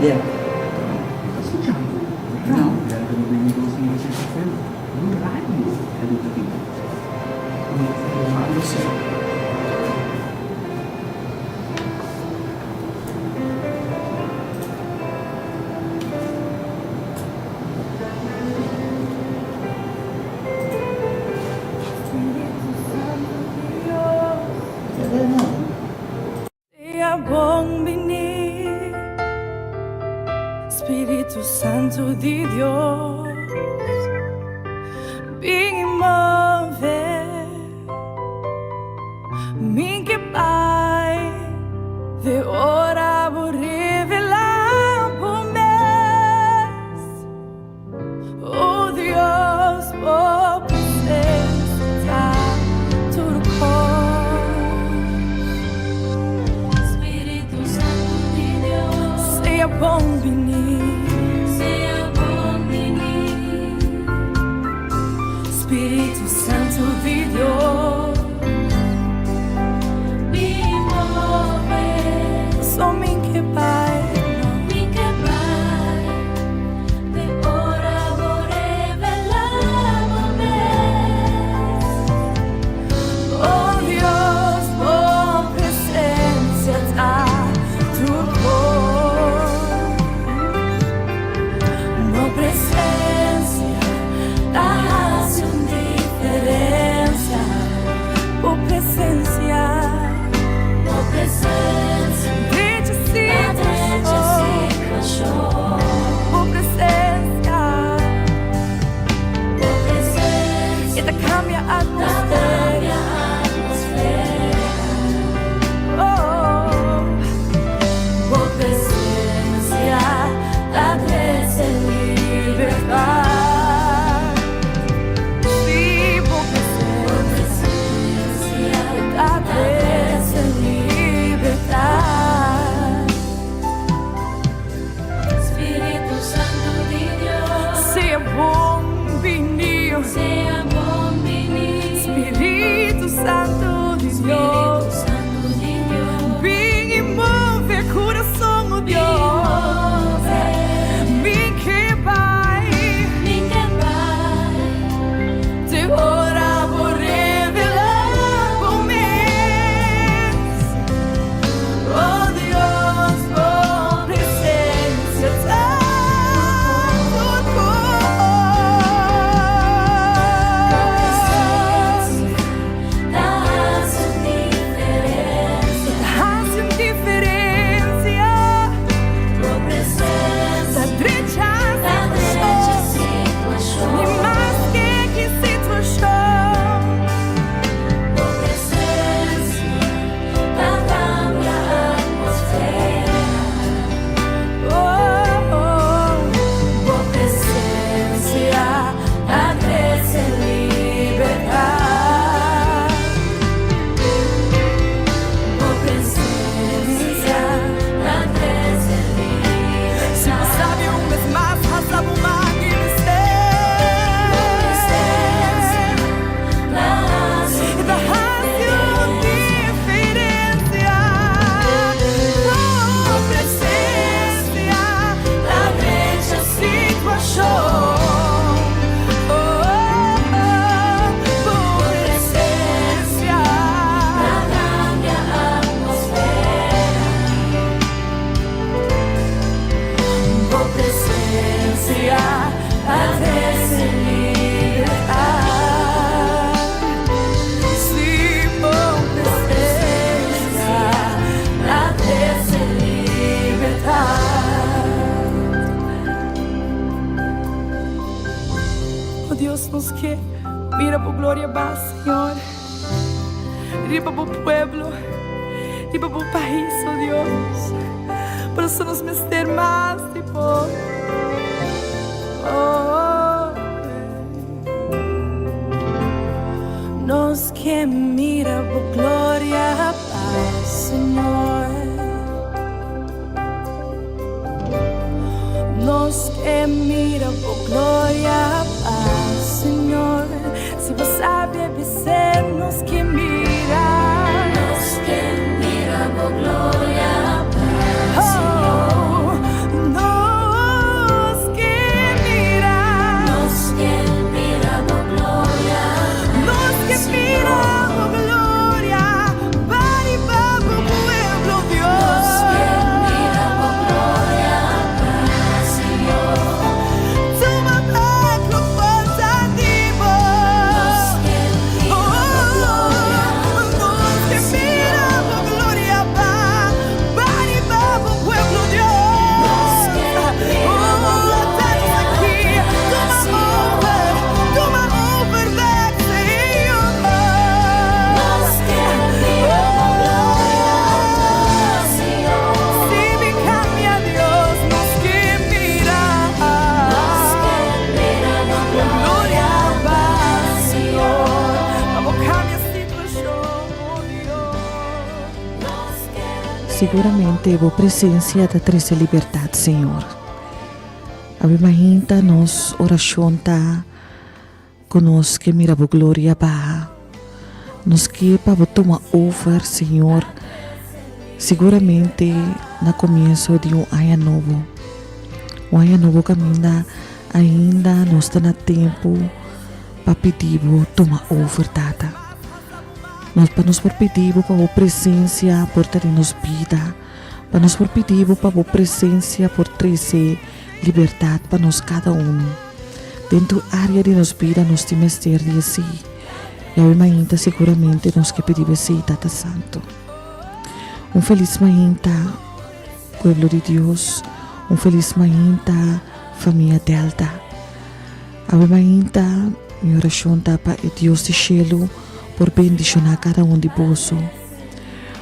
Yeah. Now, we are going to be negotiating with them. You rightly educated. Sea bom venir, Espírito Santo de Deus, vem e mover, mim que Pai, de hora vou revelar por mês, oh Deus, vou presença, tudo com Espírito Santo de Deus, Sea bom venir, seja bom venir. Espírito Santo de Deus, Me mover, só mim que Pai, me quebrar. De hora vou revelar momentos. oh Deus, boa presença tá tudo bom, boa presença da raça diferença, boa presença. Tua presença, Desde a gente si, se achou. boa presença, Tua presença, e da cambia a da atmosfera. minha atmosfera. Oh, Tua presença, da graça e liberdade. sim, boa Tua presença presença, da graça e liberdade. Espírito Santo de Deus, Seja bom venir, seja bom venir. Espírito Santo de Espírito Deus, Santo de Deus, vem e move coração, oh Deus, vem que vai, me quebrar. de hora vou revelar por mês, oh Deus, boa presença tá tudo Da raça diferença, raça indiferença, tua presença, da direita da grande e situação. mais que situação, Tua presença, da minha atmosfera. Tua presença, da graça e liberdade. Tua presença, da graça e se você sabe liberdade. um vez mais, raça uma que me e da raça indiferença, oh presença, Da grande situação, oh presença. da minha atmosfera. Boa presença, a graça e liberdade. Sim, boa presença, a graça e liberdade. Oh Deus nos quer, mira por glória va, Senhor. Riba por pueblo, riba por país, oh Deus. Por isso nos meter mais tipo. Nos que mira por glória, paz, Senhor. Nos que mira por glória, paz, Senhor. Se você sabe vencer, nos que mira. Nos que mira por glória, paz, Oh, Senhor. Seguramente a presença da treze liberdade, Senhor. A mahinta nos oração tá conosco que mira a glória ba. Nos que para tomar over, Senhor. Seguramente na começo de ano novo. Um ano novo caminha ainda nos está na tempo para pedir tomar over tata. Nós para nos pedir para a presença por ter nos vida, para nos pedir para a presença por trazer liberdade para nós cada dentro da área de nos vida nos temos ter de si e a ainda seguramente nos que pedir assim Tata Santo. Feliz mainta pueblo de Deus, feliz mainta família Delta. A mainta minha oração tá para Deus de cielo por bendicionar cada de bolso.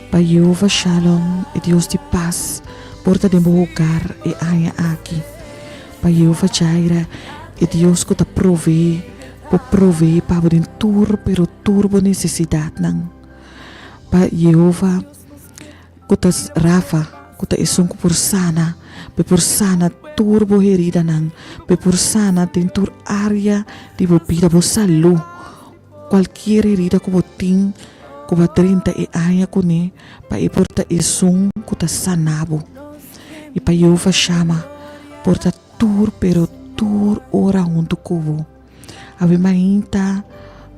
Para Jeová Shalom, Deus de paz, porta de meu lugar e aia aqui. Para Jeová Jaira, Deus que te provee para o turbo necessidade não. Para Jeová que te Rafa, que te isong por sana turbo herida não, por sana dentro área de vida bo salu. Qualquer herida que você tem, que você 30 e aia com ele, para ir porta isong que te sanabo. E para Jeová chama, porta tur ora junto com a mainta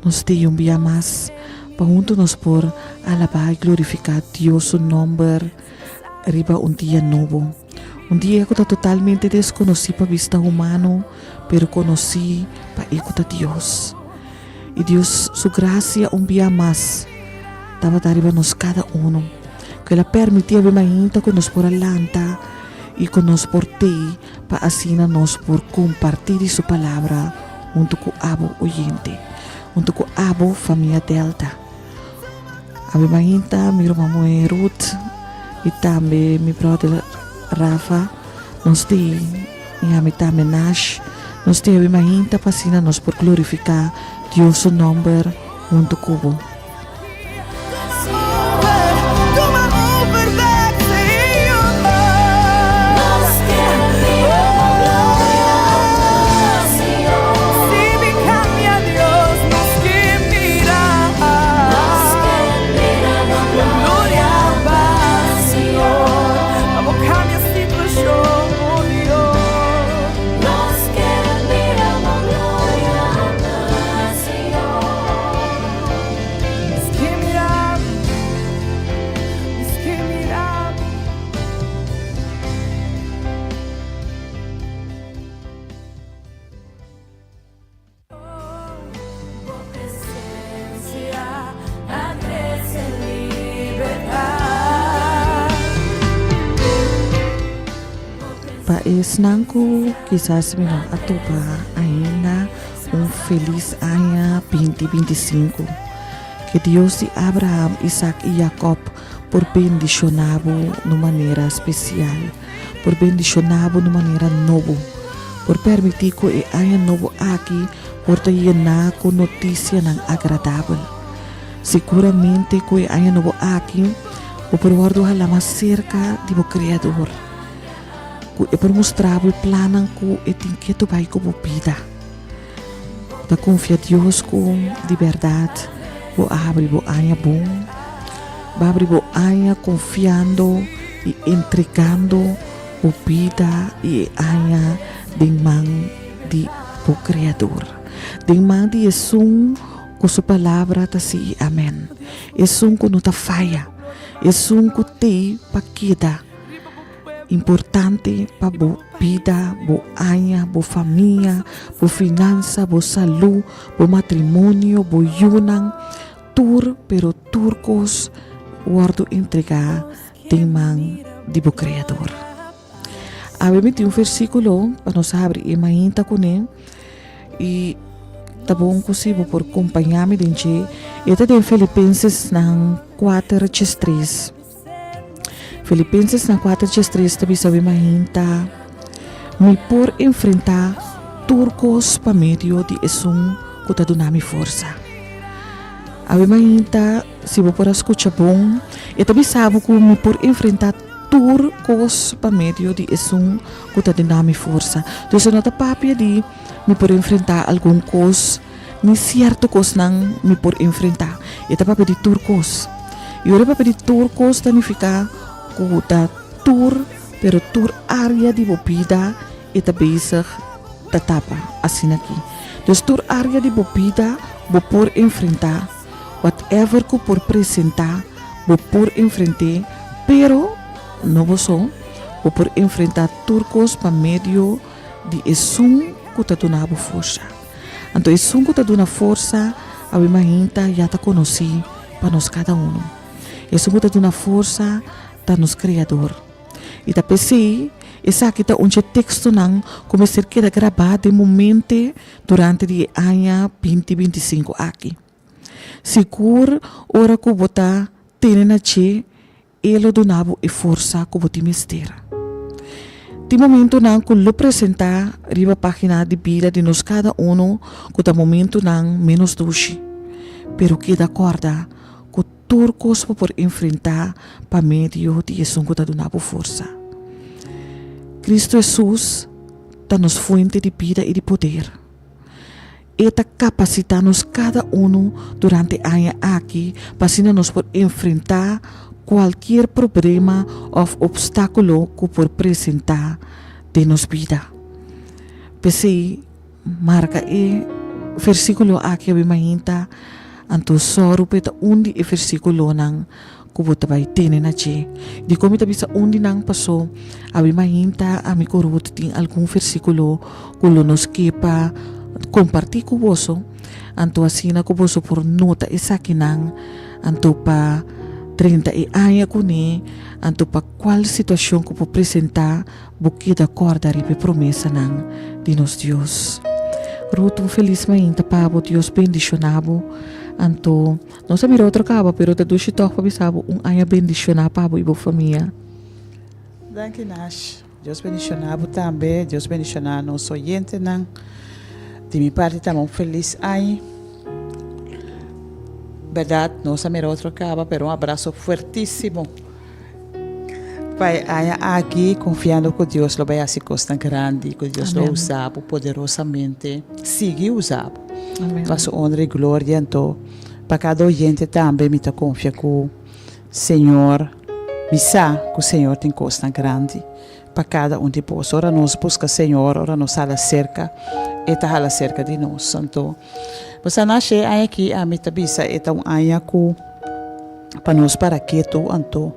nos dê dia mais para junto nos por alabar e glorificar Deus o nome riba dia novo. Dia que está totalmente desconhecido para vista humano, pero conheci para escutar Deus. E Deus, sua graça dia mais estava arriba nos cada que ela permitia a mainta que nos por alanta e que nos por te para assim nos por compartilhar sua palavra junto com abo oyente, junto com abo família Delta. A mainta, minha irmã Ruth e também meu brother Rafa, nos tem e a mitad Nash, nos tem a mainta para assim nos por glorificar Deus o nome junto com Nangku quizás me atupa ainda feliz ano 2025 que Deus de Abraham, Isaac e Jacob por bendicionado de maneira especial, por bendicionado de maneira nova, por permitir que o ano novo aqui por te llenar com notícia agradável. Seguramente que o ano novo aqui o por guardar mais cerca de o Criador. E por mostrar o plano que tem que tu vai com a vida. Da confia Deus com de verdade, vou abrir o anha bom, vou abrir o anha confiando e entregando a vida e anha de mão de o Criador. De mão de Jesus com sua palavra tá se amém. Jesus que não tá falha, Jesus que tem para queda. Importante para a vida, a anha, a família, a finança, a saúde, o matrimônio, o yunang, pero turcos, guardo entregar de mão de o Criador. Habemos versículo para nós abrir e mainta com ele e tá bom possível por acompanhar-me dentro e de Filipenses 4:3. Filipenses 4:3 também sabe mainta me por enfrentar turcos para meio de esum que tá dando força. A mainta se você por escutar bom, e também sabe que me por enfrentar tur cos pa medio de esum que tá dando força. Então, se nota papia de me por enfrentar algum cos, ni certo cos não me por enfrentar. E tá papia de tur cos. E ora papia de tur cos significa que tá tur, pero tur área de bebida e tá bezig da tapa, assim aqui. Dus tur área de bebida, vou por enfrentar whatever que por apresentar, vou por enfrentar, pero não vou só, vou por enfrentar turcos para meio de esum que tá dando força. Então esum que tá dando força, a minha já tá conheci para nós cada um. Esum que tá dando força, tá nos criador. E tá pensei, essa aqui tá texto não começar a ser gravado de momento durante o ano 2025 aqui. Seguro, ora que você tem na che, ele donava e força que você mistério. De momento não que lhe apresentar riba página de vida de nós cada um, que da momento não menos doce, pero que da corda que turcos por enfrentar para meio de isso que da donava força. Cristo Jesus está nos fonte de vida e de poder. Eta capacita-nos cada um durante a ano aqui para nos por enfrentar qualquer problema ou obstáculo que por apresentar de nos vida. Pensei, marca versículo aqui a imagina, anto só rupeta undi versículo nang kubuta bay tene na che. Di ko mita bisa undi nang paso, a imagina a mi korut ting algún versículo kulo nos kepa compartir com você, anto assina com você por nota essa que não, anto pa 30 anos com ne, anto pa qual situação que por apresentar, porque da corda ribe promessa não de nos Deus. Ruto feliz mainta pabo Deus bendicionado, anto não se mira outra caba, pero da doce toque bisabo ano bendicionado pabo e boa família. Danke Nash. Deus bendicionado também, Deus bendicionado nosso oyente não. De minha parte, estamos felizes aí. Verdade, não se mira outro acaba, pero abraço fortíssimo. Vai aqui confiando que Deus lo vai fazer coisa grande, que Deus lo usa poderosamente, sigue usando. Para honra e glória, então, para cada oyente também me confia que o Senhor, me sabe que o Senhor tem coisa grande. Para cada de nós, ora nós busca o Senhor, ora nós hala cerca, eta hala cerca de nós. Então, você nasce aqui a mim tabisa eta ano que para nós para que tu anto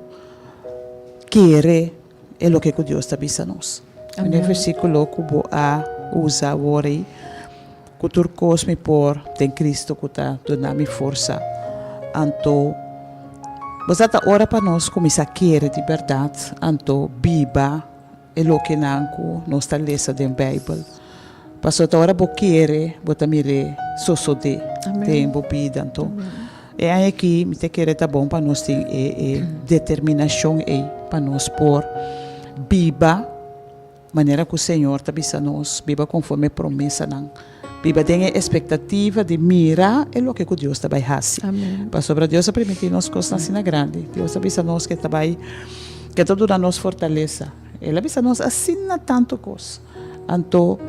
querer é o que Deus tabisa nós. No versículo que vou a usa ori que turcos me por tem Cristo que tá dando força. Anto você tá ora para nós começar a querer de verdade, anto biba é o que nós está lendo da Bíblia. Passou a hora bo querer, bota mire sosode, tem bebida, então. É aqui, me te querer tá bom para nós ter determinação para nós por biba, maneira que o Senhor tá bisa nós, biba conforme a promessa não. Biba tem a expectativa de mirar é o que Deus tá vai fazer. Para sobre Deus a permitir nós coisas assim grande. Deus tá bisa nós que tá vai que todo da nós fortaleza. Ela bisa nós assina tanto coisa. Então,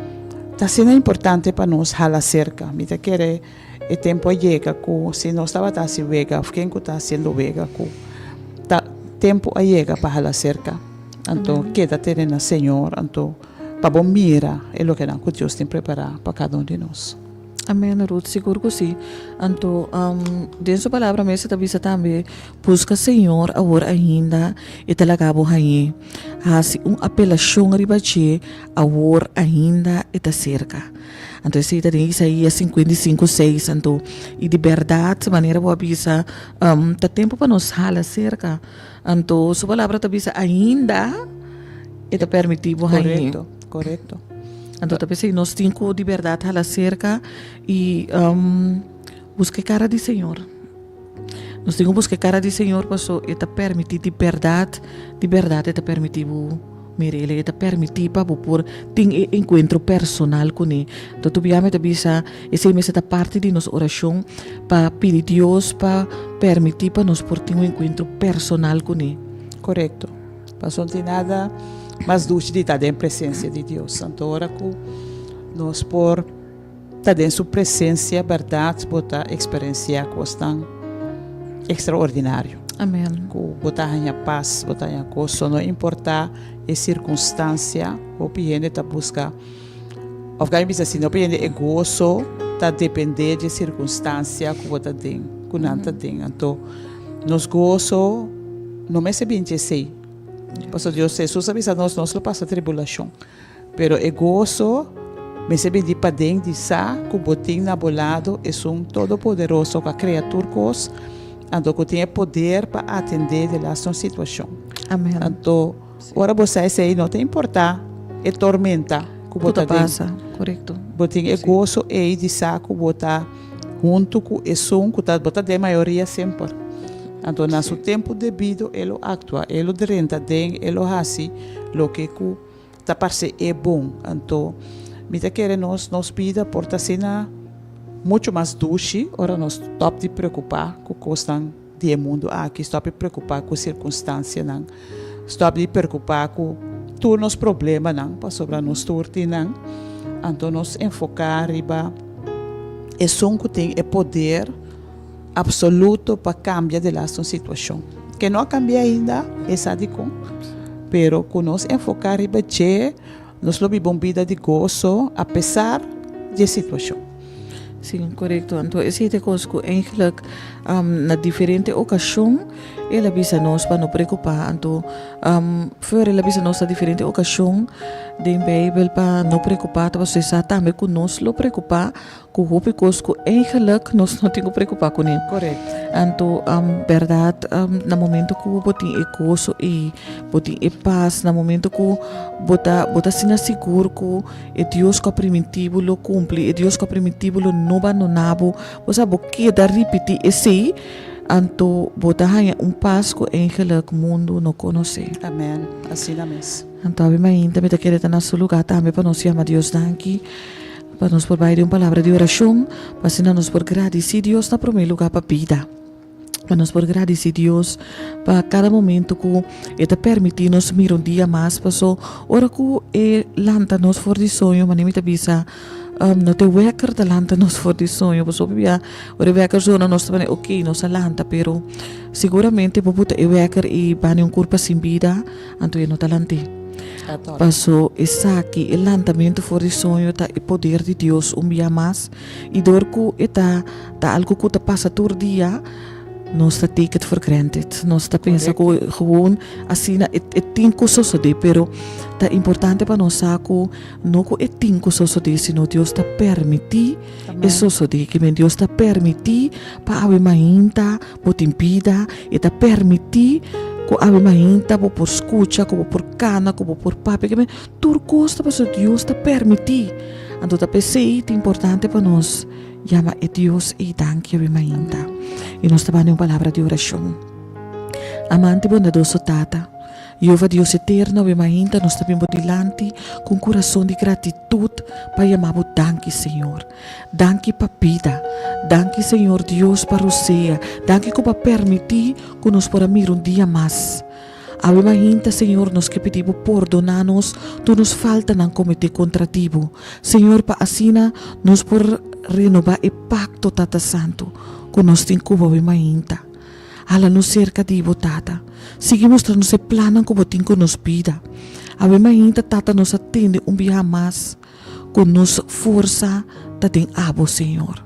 está sendo importante para nós hala cerca. Me te querer o tempo chega que se nós estava a se vega, quem que está sendo vega que tempo chega para hala cerca. Então, queda-te na Senhor. Então, para bom mira é o que Deus tem preparado para cada um de nós. Amém, Ruth, seguro que sim. Então, dentro da palavra mesmo, está também, busca Senhor, agora ainda, e talaga bo aí. Hasi apelação ribache, agora ainda, e tá cerca. Então, se está em Isaías 55:6, então, e de verdade, maneira boa bisa, tá tempo para nos hala cerca. Então, sua palavra está bisa ainda, e tá permitido aí. Correto. Então, talvez nós temos de verdade a cerca e buscar cara do Senhor. Nós temos que buscar cara do Senhor para que permitir de verdade está permitido mirele, está permitir para por ter encontro personal com ele. Então, tu viame bisa esse mês está parte de nossa oração para pedir Deus para permitir para nós por ter um encontro personal com Ele. Correto. Mas não tem nada mais dulce de estar em presença de Deus. Então, ora que nós por estar em sua presença, verdade, botar experienciar coisas tão extraordinário. Amém. Botar a paz, botar a gozo, não importa a circunstância, o piende está buscar. O que eu assim, o piende é gozo, está depender de circunstância que você tem, que não tem. Então, nos gozo, não me se bem de sei. Porque Deus Jesus avisa nós não passa tribulação. Pero é gozo, me se bem de para dentro de sa, que o botim na bolado é um todo poderoso que a criatura cos. Então, que tem poder para atender a sua situação. Amém. Então, ora você aí não tem importar, é tormenta que Tudo você passa, correto. tem é gozo e de saco botar junto com o som que está de maioria sempre. Então, no seu tempo devido, ele atua, ele renta, ele faz o que está parece é bom. Então, me quer nos pida por estar muito mais dulce, ora nós stop de preocupar com coisas do mundo aqui, stop de preocupar com circunstâncias, não, stop de preocupar com todos os problemas, não, para sobre nós torti, não, então nós enfocar riba, é som que tem é poder absoluto para cambiar de nossa situação, que não cambia ainda, é sádico, pero que nós enfocar riba que nós lobamos vida de gozo, apesar de situação. Sim, correto. Então, esse é coisa que eigenlijk na diferente ocasião ele avisa nós para não preocupar. Então, fora ele avisa nós na diferente ocasião da Bíblia para não preocupar, para você sabe também que nós não preocupar com o coisa que eigenlijk nós não temos que preocupar com ele. Correto. Então, verdade, no momento que você tem gozo e você tem paz, no momento que você se seguro que Deus que primitivo lo cumpre, Deus que primitivo lo não abandonado, você queda repetir esse, então você tem paz que eigenlijk mundo não conhece. Amém. Assim é mesmo. Então, ainda me querer estar no seu lugar também para nós chamar Deus danke. Para nos proveer uma palavra de oração, para nos por agradecer Deus na primeiro lugar para a vida. Para nos por agradecer Deus para cada momento que Ele permite nos mirar dia mais, para so ora que Ele lanta nos for de sonho, mas nem me avisa não te wekker de lanta nos for de sonho, para so bia ora wekker zona nos também ok nos lanta, pero seguramente para puta wekker e bani corpo sem vida, então não talante. Passou essa aqui, o lançamento fora de sonho, tá o poder de Deus dia mais, e dor que tá algo que tá passa todo dia, nós tá take it for granted, nós tá pensa que gewoon assim é tinco suceder, pero tá importante para nós que não que é tinco suceder, sino Deus tá permitir isso suceder, que Deus tá permitir para a mainta, botar impida, e tá permitir que a mainta por escuta, como por cana, como por papi, que tudo costa para Deus está permitir. Então, tá pensei é importante para nós, chama a Deus e danke a mainta. E nós trabalhamos uma palavra de oração. Amante bondadoso Tata, Jeová Deus eterno, a mainta nós também dilante com coração de gratitude para chamar o danke, Senhor. Danke para a vida. Danke, Senhor Deus, para o céu. Danke para permitir que nos podamos mirar dia mais. A mainta, Senhor, nós que pedimos perdonar-nos, tu nos falta não cometer contrativo. Senhor, para assim nos por renovar o pacto, Tata Santo, que nós temos com a mainta. Ala nos cerca de Tata. Seguimos mostrando esse plano que botem com nos vida. A mainta, Tata, nos atende dia mais, com nos força, Tata, em abo, Senhor.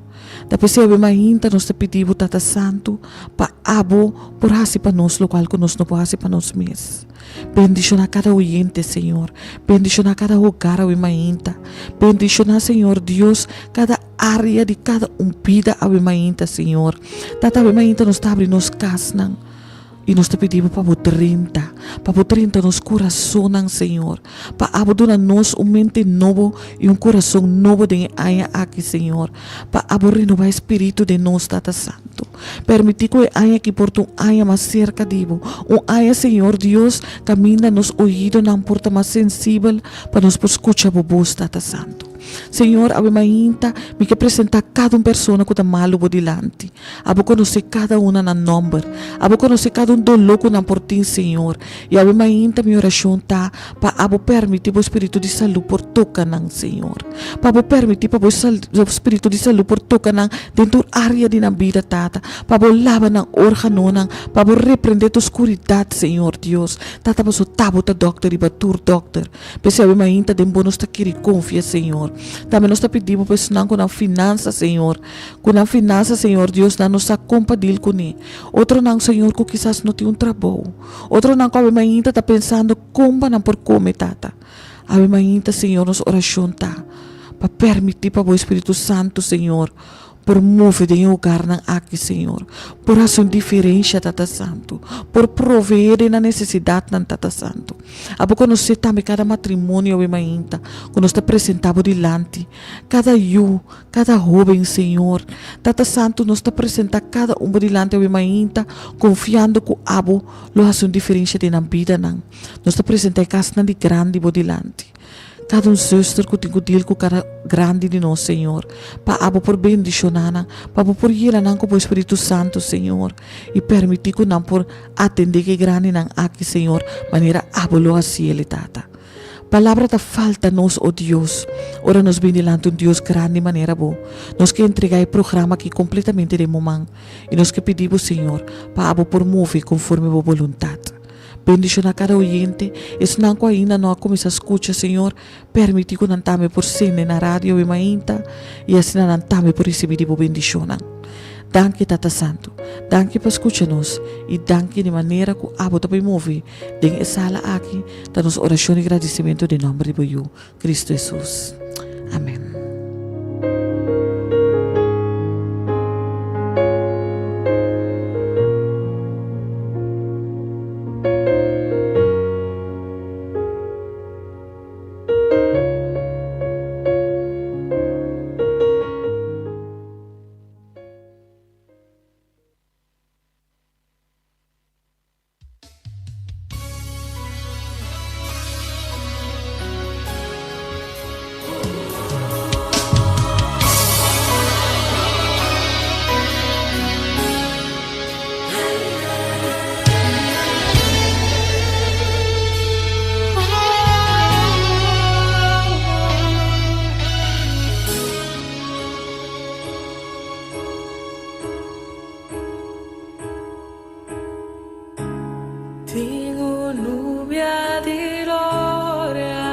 Da pessoa mainta nós te pedimos Tata Santo para abo por hasi para nós local que nós não podemos para nós mesmos. Bendiciona cada oyente, Senhor. Bendiciona cada hogar a mainta. Bendiciona, Senhor Deus, cada área de cada vida a mainta, Senhor. Tata a mainta nos abre nos casas. E nós te pedimos para o 30 nos coração, Senhor. Para abrir nós mente novo e coração novo de aia aqui, Senhor. Para renovar o espírito de nós, Tata Santo. Permitir que aia que porta aia mais cerca de aia, Senhor Deus, camina nos ouvidos, não porta mais sensível para nos escutar a voz, Tata Santo. Senhor, ave mainta, me que apresentar cada pessoa que está malo dilante. Ave conhecer cada uma na número. Ave conhecer cada dolor que não por ti, Senhor. E ave mainta, minha oração tá para ave permitir o Espírito de saúde por tocar não, Senhor. Para ave permitir para o Espírito de saúde por tocar não dentro da área de na vida, tata. Para ave lavar não órgão não, para ave repreender a escuridade, Senhor Deus. Tata, para o tabo da doctor e batur doctor. Pese ave mainta, de bom nos tá querer confia, Senhor. Também nós está pedindo para não com a finança, Senhor. Com a finança, Senhor Deus, não nos compadil com ele. Outro não, Senhor, que quizás não tem trabalho. Outro não, que a mãe está pensando como não por comer, tata. A mãe, Senhor, nos oração tá para permitir para o Espírito Santo, Senhor, por mover em lugar não aqui, Senhor, por ação diferente, Tata Santo, por prover na necessidade não, Tata Santo. Abo conhecer também cada matrimônio e mainta, quando está apresentado delante, cada jovem, Senhor, Tata Santo, nos está apresentando cada delante e mainta, confiando que abo lo ação diferente na vida não. Nos está apresentando casa de grande delante. Cada sister que tenho deal com cara grande de nós, Senhor. Para abo por bendicionar, para por ir lá com o Espírito Santo, Senhor. E permitir que não por atender que grande não aqui, Senhor. Maneira abo lo assim, tata. Palavra da falta nos, oh Deus. Ora nos vem delante um Deus grande maneira boa. Nós que entregar o programa aqui completamente de momento. E nós que pedimos, Senhor, para abo por mover conforme a vontade. Bendición a cada oyente. Es nanco ainda não começa a escutar, Senhor. Permite que nantame por cine na rádio e mainta. E assim nantame por receber a bendição. Danke, Tata Santo. Danke por escutar-nos. E danke de maneira que abo também move. Den sala aqui. Dá-nos oração e agradecimento de nome de Cristo Jesus. Amém. Tengo nubia di gloria,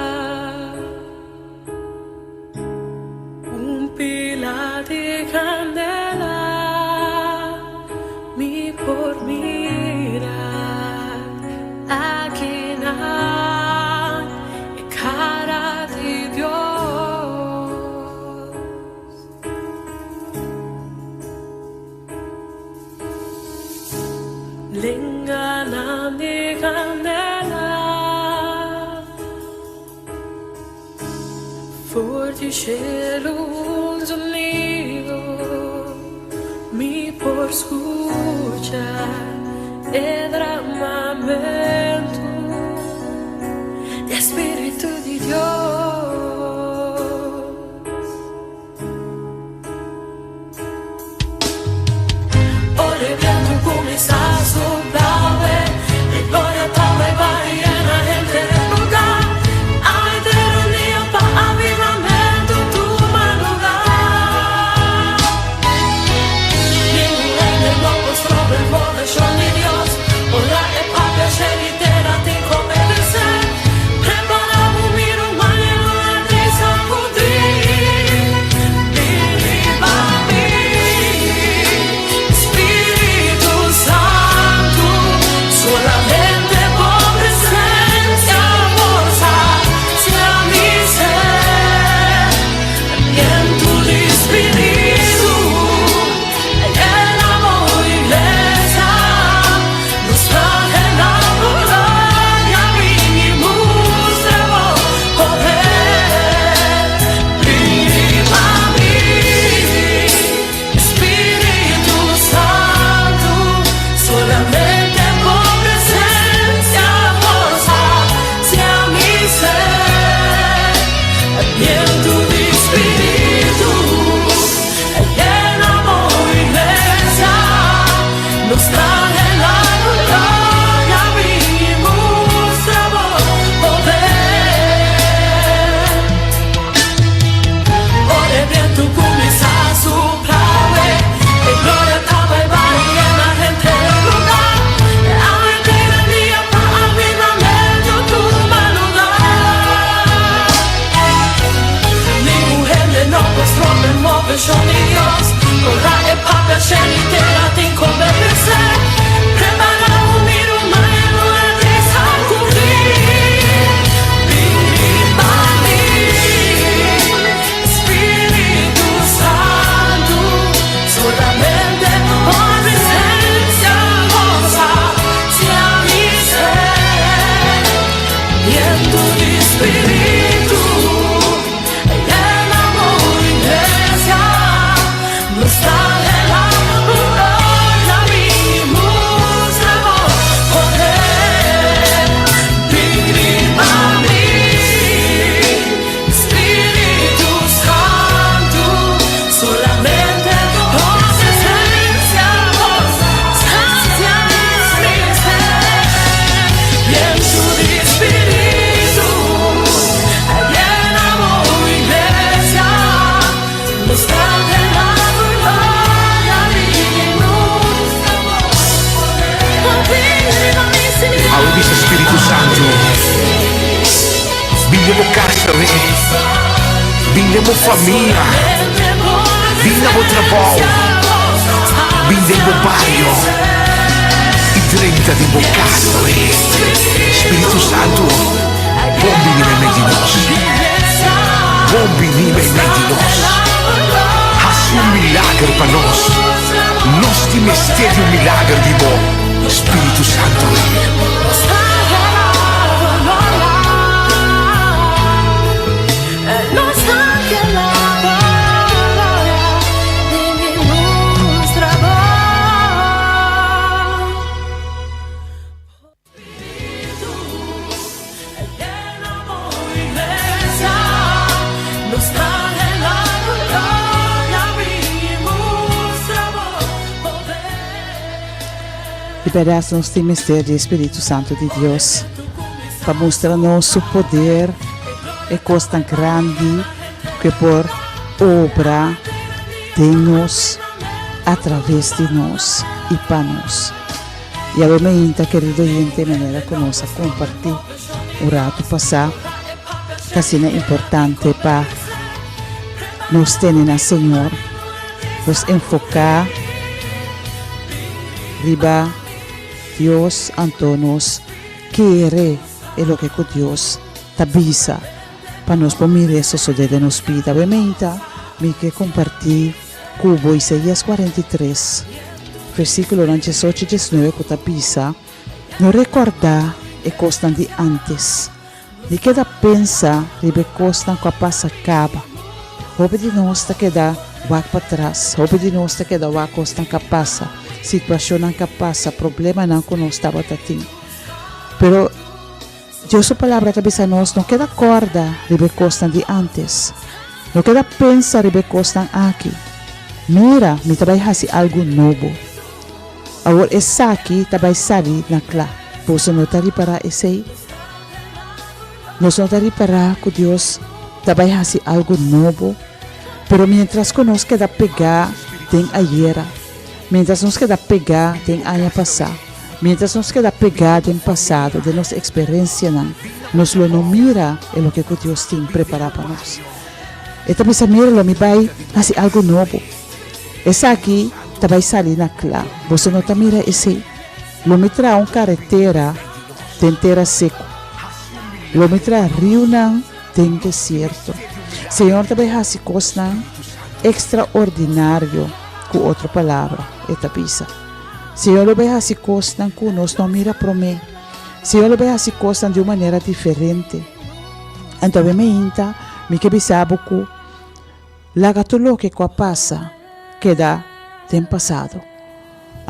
un pilar de candela, mi por mirar aquí na cara de Dios. Lengana de candela, forte luz unido, mi por escuchar el derramamiento del Espíritu de Dios. Ora el viento comienza a soplar, y gloria toma y va y llena gente del lugar. Hay teoría para avivamiento tu lugar. Ningún rey no mostró el poder de Dios. Ora el papia celitera te come vencer. Prepara un miro más nos trae la gloria, vimos poder. Ora viento comienza a soplar, e gloria estaba y varía en la gente del lugar. Anche el día para avivamiento tu maludar. Ni mujer de no postro me mueve yo ni Dios. Ora e papia scelitera ti converse. Prepara un miro maelo e ti sacudir. Espíritu Santo, solamente por presencia goza sea mi ser. Viento de Espíritu, llenamos iglesia, nos trae la gloria, vimos poder. Viva mí, Espíritu Santo, solamente por presencia sacia mi ser. Viento de Espíritu, llenamos iglesia, nos trae la gloria, vimos Audis Espíritu Santo, bindemo carcere, bindemo família, bindemo trabalho, bindemo bairro, e 30 di boccato. Espíritu Santo, bom venire meio de nós, bom venire meio de nós. Haz milagre para nós, nós te mistério milagre de bom. Espíritu Santo, nos trae la gloria, vimos llenamos iglesia, nos trae la gloria, vimos poder. Libera-nos do mistério Espírito Santo de Deus para mostrar-nos seu poder e coisa tão grande que por obra de nós, através de nós e para nós. E obviamente, querido gente, maneira que nós compartilhar o rato passar, que é importante para nós ter na Senhor, nos enfocar riba Dios ante nos quiere e lo que Dios tabisa para nos poder eso sucede en nos vida. Obviamente, me que compartir Cubo Isaías 43, versículo 18 e 19 que tabisa, no recordar e costan de antes, de que da pensa ribe costan que passa acaba, houve de nós que da wak para trás, houve de nós que da wak costan que passa, situação que passa, problema não que nós estava tendo. Pero Deus sua palavra cabeça nós não queda corda ribe costan de antes, não queda pensa ribe costan aqui. Mira, me trabalha assim algo novo. Agora essa aqui trabalha sair na clá. Você não está para esse. Nós não está para que Deus trabalha assim algo novo. Pero mientras que nós queda pegar tem ayer. Mientras nós queda pegar tem ano passado. Mientras nós queda pegar tem passado de nossa experiência nós não mira é o que Deus tem preparado para nós. E também se mira me vai assim algo novo. Essa aqui vai sair na clá. Você não está mira esse. Lo me traz uma carretera tem terra seco. Lo me traz rio não tem deserto. Senhor também faz coisas extraordinário com outra palavra. Esta pisa. Senhor também faz coisas que nós não mira para mim. Senhor também faz coisas de uma maneira diferente. Então me que bisabo que laga tudo que passa queda tem passado.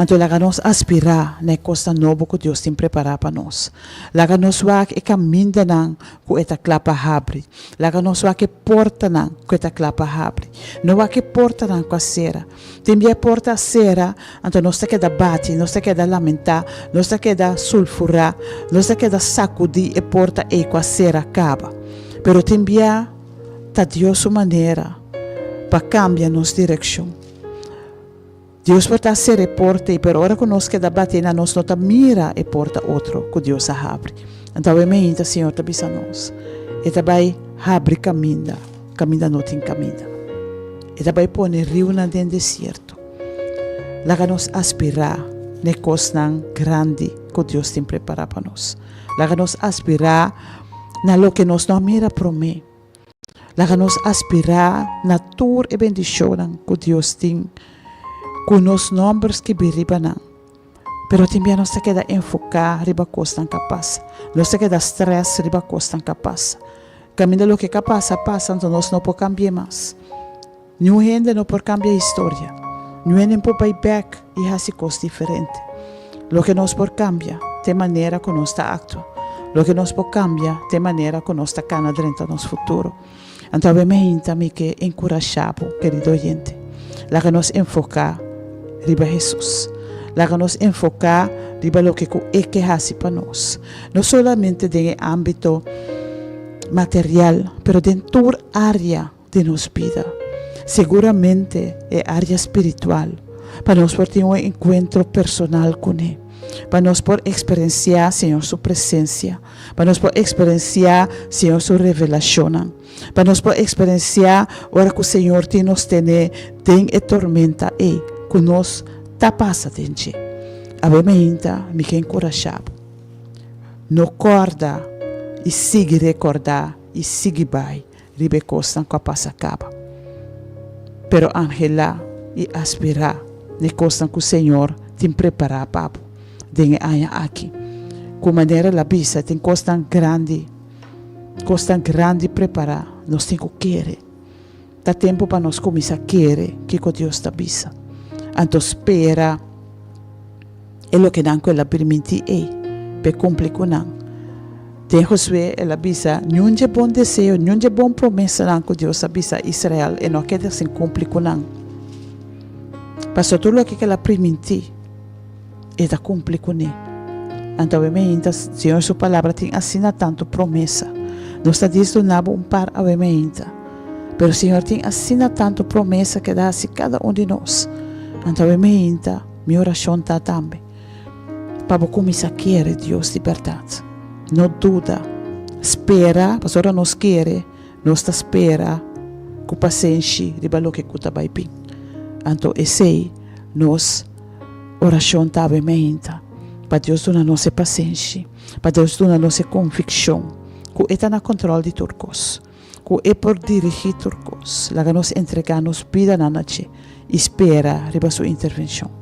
Então, laga-nos aspirar na costa nova que Deus tem preparado para nós. Laga-nos wak e caminho não com esta clapa abre. Laga-nos wak e porta não com esta clapa abre. Não wak e porta não com a cera. Tem a porta a cera, então nós está que bate, nós está que lamentar, nós está que sulfurar, nós está que sacudir e porta e com a cera acaba. Pero tem tá Deus sua maneira para cambiar nossa direção. Deus pode ser a porta, pero agora que nós queda bater na nós, nota mira e porta outro que Deus abre. Então, eu me inta, Senhor, te bisa nós. E também abre caminho não tem caminho. E também põe rio na dentro deserto. Laga nos aspirar na coisa grande que Deus tem preparado para nós. Laga nos aspirar na lo que nós não mira para mim. Laga nos aspirar na tour e bendição que Deus tem com os números que biriba. Pero também nós se queda enfocar riba costa capaz. Nós se queda stress riba costa capaz. Caminho lo que capaz passa, então nós não podemos cambiar mais. Nenhum gente não pode cambiar a história. Nenhum gente pode ir back e fazer coisas diferentes. Lo que nós podemos cambiar de maneira que nós está atua. Lo que nós podemos cambiar de maneira que nós está cana dentro do nosso futuro. Então, eu me que encorajamos, querido gente. Lá que nós enfocar riba Jesus. Lá que nós enfocar riba lo que é que hace para nós. Não somente no âmbito material, pero dentro da área de nossa vida. Seguramente é área espiritual. Para nós poder ter um encontro personal com Ele. Para nós poder experienciar, Senhor, sua presença. Para nós poder experienciar, Senhor, sua revelação. Para nós poder experienciar, ora que o Senhor nos tem e tormenta e que nós está passando dentro. Abementa, me que encorajado. Não corda e siga recordar e siga vai. Ribe costa com a passa acaba. Pero angela e aspirar ne costa que o Senhor tem preparado para den aia aqui. Com maneira la bisa tem costa grande preparar. Nós temos que querer. Dá tempo para nós começar a querer que Deus está bisa. Então espera é o que não ela permite para cumprir com não. Tem Josué ela bisa nenhum é bom desejo, nenhum é bom promessa não que Deus avisa Israel e não quer se cumprir com não. Passou tudo o que ela permite e da cumprir com ele. Então, obviamente, Senhor, sua palavra tem assina tanto promessa. Não está dizendo par, obviamente. Mas o Senhor tem assina tanto promessa que dá a cada de nós. Então, obviamente, minha oração está também. Para começar a querer Deus de verdade. Não duda. Espera, porque agora nós queremos, nós espera com paciência de valor que está bem. Então, esse nós oração também para Deus dar nossa paciência, para Deus dar nossa convicção, que está no controle de turcos, que é por dirigir turcos, lá que nós entregamos vida na noite, espera a sua intervenção.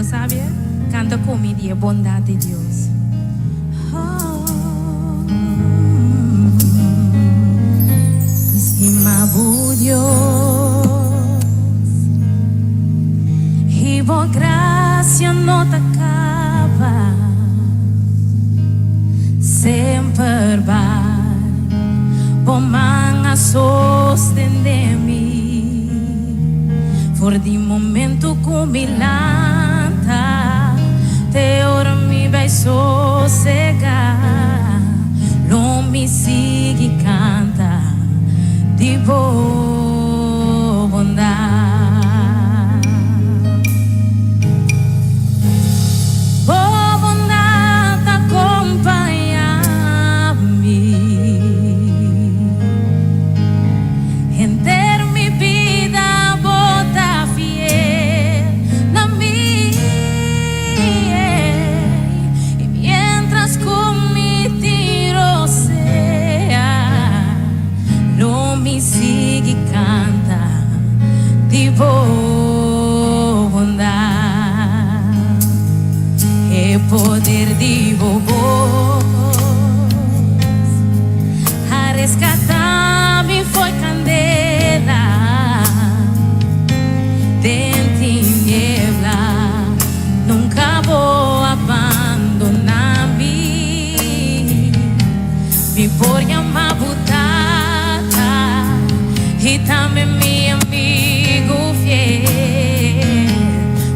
Sabe? Canta comigo a bondade de Deus. Estimado Deus, e boa graça não te acaba, sempre vai, bom manga sostende-me, for de momento combinado. Te ora mi vai sossegar, não me siga e canta de boa bondade. Boa bondade acompanha-me, em termos Divo bondad e poder Divo voz a rescatar-me foi candela de tiniebla, nunca vou abandonar-me, me por amar butata e também me amigo fiel,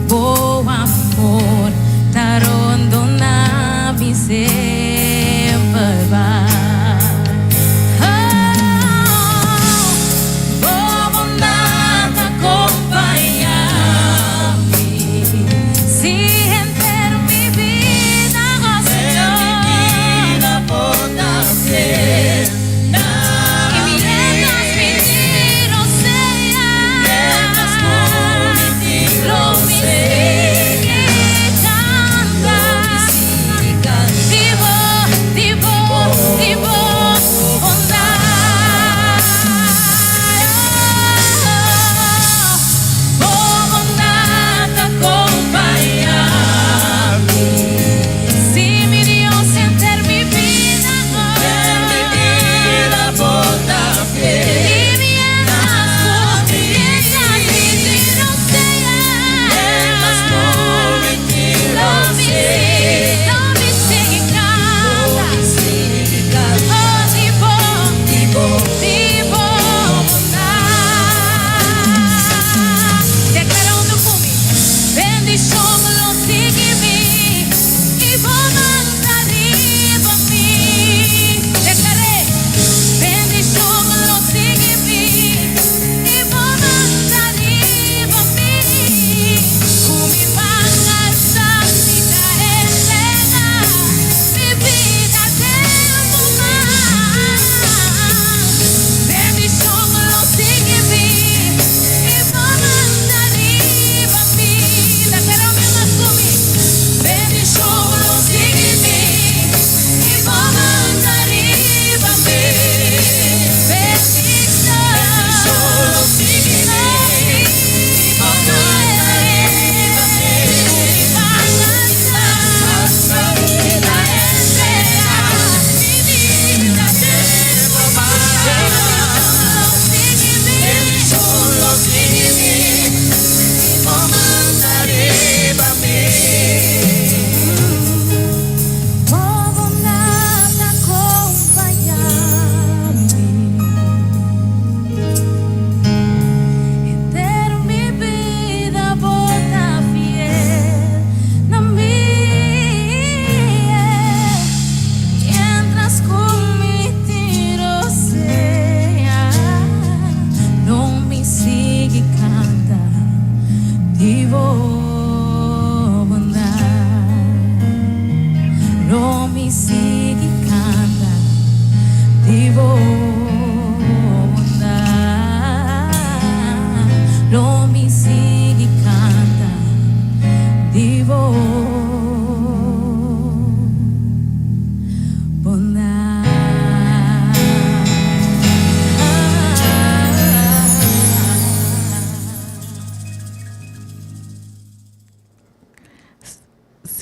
bom amor, tarondona-me sempre vai.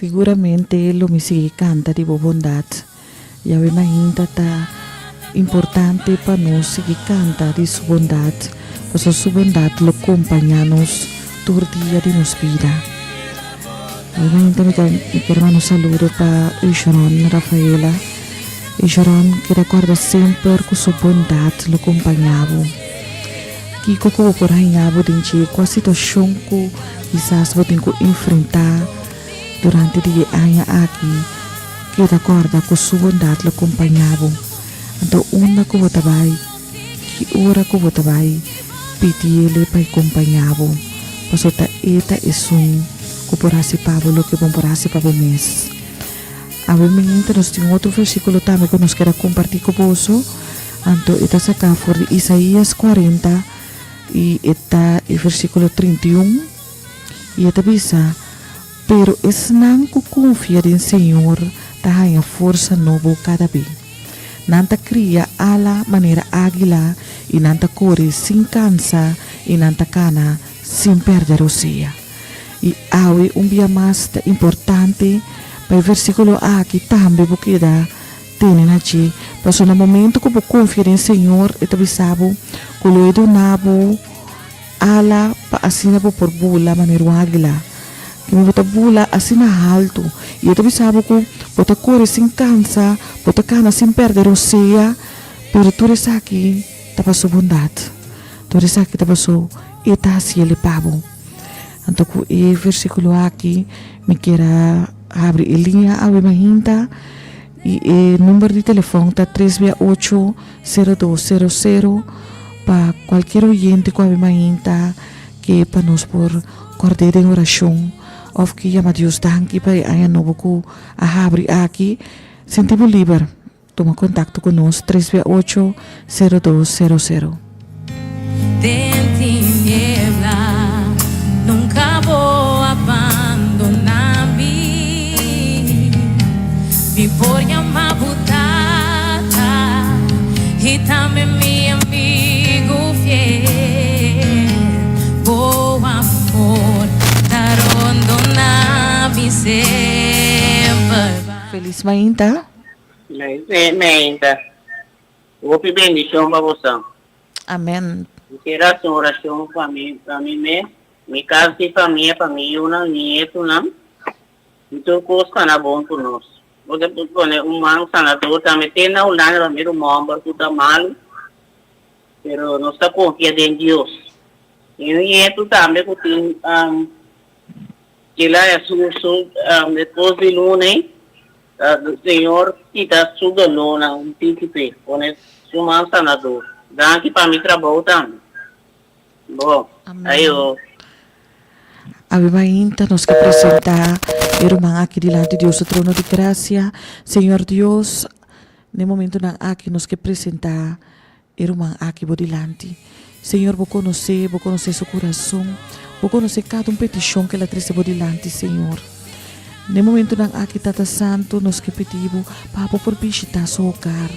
Seguramente lo mi si canta di bondad. E a imagina ta importante para nós seguir canta de sua bondade, pois a sua bondade lo acompanha-nos todo dia de nos vida. Eu quero mandar um saludo para o Jeron, Rafaela. E Jeron que recorda sempre que sua bondade lo acompanhava. Que como por arranhava dentro com a situação que quizás vou ter que enfrentar durante o dia aqui, que recorda que sua bondade lo acompanhava. Então, onde que vou trabalhar, que hora que vou trabalhar, pedi ele para acompanhá-lo. Pois eta é um que por participar, que bom por participar o mês. A verdade, nós temos outro versículo também que nós queremos compartilhar com você. Então, está sacado for de Isaías 40 e está o versículo 31. E está bisa, pero es não que confia em Senhor, tahanha força nova cada vez. Nanta cria ala maneira águila e nanta corre sem cansa e nanta cana sin perder o sea. E awe dia mais importante para o versículo aqui também porque dá tem aqui passou no momento que eu confio em Senhor e também sabe que o do nabo ala pa asina por bula maneiro águila que me bota bula asina alto e eu também sabe que bota corre sem cansa bota cana sem perder o sea pero tu resa aqui tá passou bondade tu resa aqui tá passou e tá assim ele pavo. Então, o versículo aqui, me queira abrir a linha a Mahinta e o número de telefone está 368-0200 para qualquer oyente com a Mahinta que para nós por correr em oração ou que chama Deus danke para a novo que a abrir aqui, sentimos livre. Toma contato conosco 368-0200. Nunca vou abandonar-me. Me por amar butata e também meu amigo fiel. Vou amor dar abandonar-me sempre. Feliz Mahinta. Ainda. Vou pedir bendição para você. Amém. Quero a oração para mim mesmo. Mi casa de família, para mim, eu não nieto, não. Então, coisa que é bom para nós. Porque, humano, sanador, também tem na Holanda, também, o mundo, tudo é malo. Mas nós estamos confiando em Deus. E o nieto também, que tem, que lá é depois de lunes, o Senhor quita sua lona, príncipe, com esse humano sanador. Dá aqui para mim trabalho também. Bom, aí eu... Ave Mahinta, nos que apresentar irmã aqui diante de Deus, o trono de graça. Senhor Deus, no momento na aqui nos que apresentar irmã aqui por diante. Senhor, vou conhecer seu coração, vou conhecer cada petição que ela traz por diante, Senhor. No momento na aqui Tata Santo, nos que pedimos para por visitar seu hogar,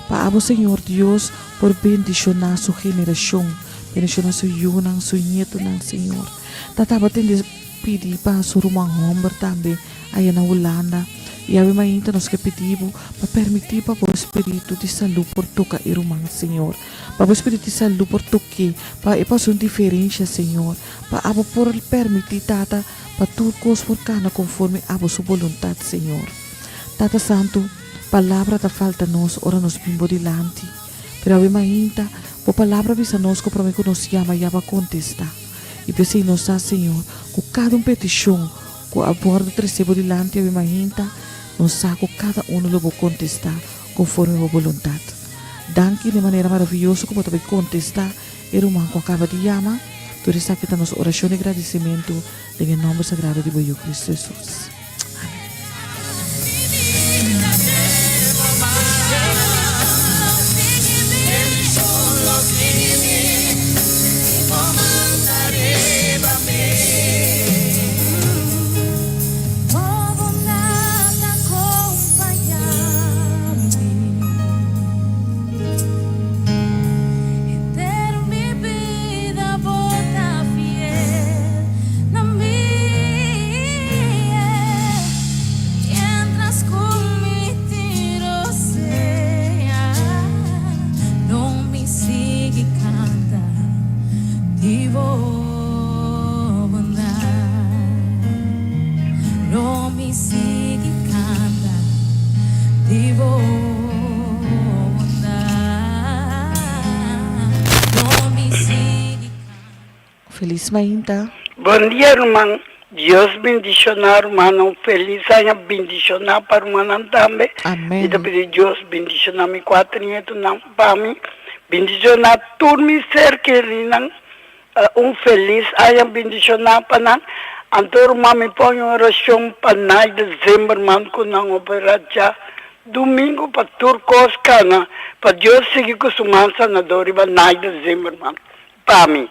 para Senhor Deus, por bendicionar sua geração, bendicionar seu yunang, seu nieto, Senhor. Tata batende pedir para sua irmã Homber também, aí na Holanda. E a Mahinta nos que pedimos para permitir para o Espírito de saúde por tocar irmã, Senhor. Para o Espírito de saúde por tocar, para fazer uma diferença, Senhor. Para por permitir, Tata, para tudo coisa por cana conforme a sua vontade, Senhor. Tata Santo, palavra da falta nos, ora nos bimbo dilante. Pero a Mahinta, a palavra visa nos que para mim que nos chama e vai contestar. E pensei nos Senhor, com cada petição, com a borda recebo dilante a Mahinta, nos saco cada lo vou contestar conforme a vontade. Danke de maneira maravilhosa como também contestar irmão que acaba de chamar. Tu está aqui nos oração de agradecimento em nome sagrado de Boio Cristo Jesus. Feliz Mahinta. Bom dia, irmão. Deus bendicionar, irmão. Feliz año bendicionar para o irmão também. Amém. E depois Deus bendicionar meu quatro netos para mim. Bendicionar todo meu ser querido. Feliz año bendicionar para nós. Então, irmão, me põe em oração para nós dezembro, irmão, com não operar já. Domingo para Turcos, cana. Para Deus seguir com o irmão sanador e para nós dezembro, irmão. Para mim.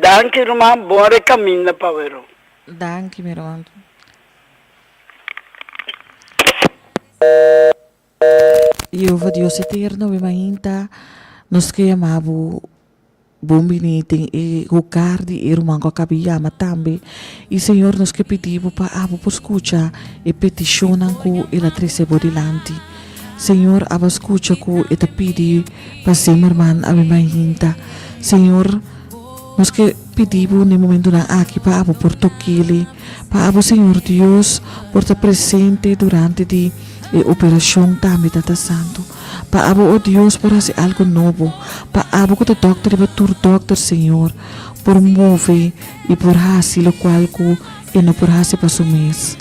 Danke, irmã. Bom caminho para o verão. Danke, meu irmão. E o Deus eterno, Mahinta, nos que amamos bombinitem e o cardi e rumanco cabiyama tambe. E Senhor, nós que pedimos para abo por escutar e peticionam com ela trecebo dilanti. Senhor, abo escuta com e te pedi para ser irmã abimahinta. Senhor, nós que pedimos no momento na aqui para abo por toquile, para abo Senhor Deus por estar presente durante de operação também Tata Santo. Para abo oh Deus por fazer algo novo. Para abo que o doctor e o doctor Senhor por mover e por fazer o qual que e não por fazer para o mês.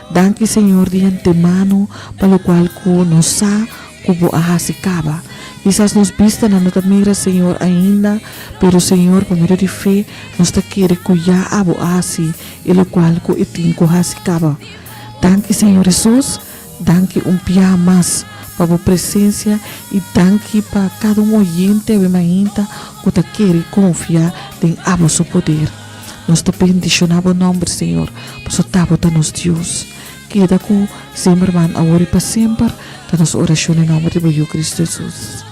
Danke Senhor de antemano para o qual que não sabe como a fazer acaba. Quizás nos vista na nota mira Senhor ainda, pero Senhor por meio de fé nos está querer cuidar abo assim e o qual que tem que fazer acaba. Danke Senhor Jesus. Danke pia mais para a presença e danke para cada oyente e mainta que te quer confiar em abo seu poder. Nós te bendicionamos o nome Senhor, por seu tabo tá nos Deus. Queda com sempre man agora e para sempre, tá nossa oração em nome de Cristo Jesus.